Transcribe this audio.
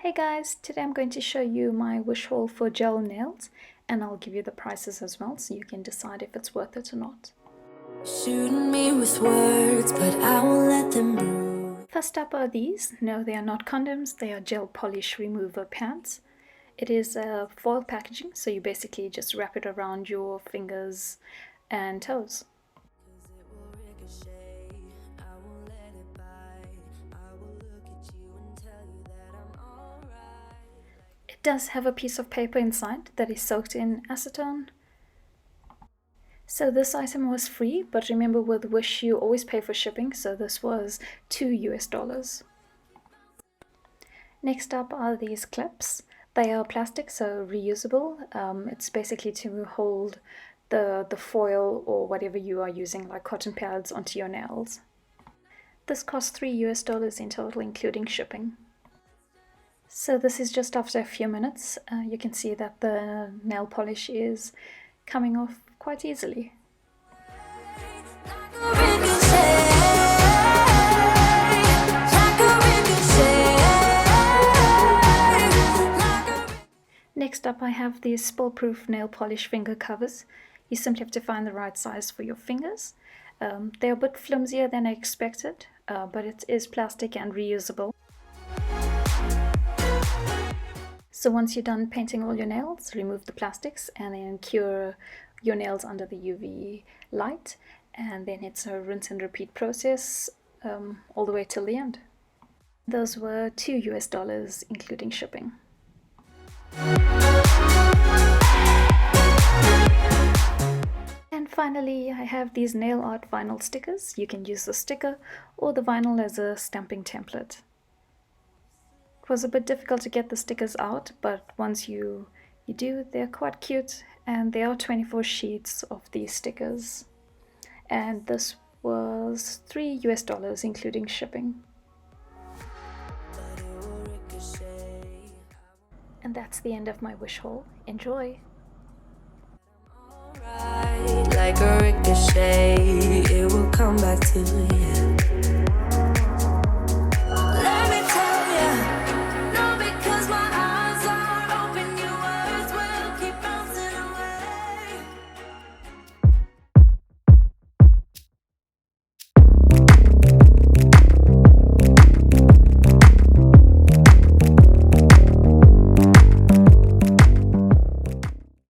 Hey guys, today I'm going to show you my wish haul for gel nails, and I'll give you the prices as well so you can decide if it's worth it or not. Shooting me with words, but I won't let them breathe. First up are these. No, they are not condoms, they are gel polish remover pads. It is a foil packaging, so you basically just wrap it around your fingers and toes. It does have a piece of paper inside that is soaked in acetone. So this item was free, but remember with Wish you always pay for shipping, so this was $2. Next up are these clips. They are plastic, so reusable. It's basically to hold the foil or whatever you are using, like cotton pads, onto your nails. This cost $3 in total, including shipping. So this is just after a few minutes. You can see that the nail polish is coming off quite easily. Next up I have these spill-proof nail polish finger covers. You simply have to find the right size for your fingers. They're a bit flimsier than I expected, but it is plastic and reusable. So once you're done painting all your nails, remove the plastics and then cure your nails under the UV light, and then it's a rinse and repeat process all the way till the end. Those were $2 including shipping. And finally I have these nail art vinyl stickers. You can use the sticker or the vinyl as a stamping template. It was a bit difficult to get the stickers out, but once you do, they're quite cute, and there are 24 sheets of these stickers. And this was $3 including shipping. And that's the end of my wish haul. Enjoy! Like a ricochet, it will come back to you.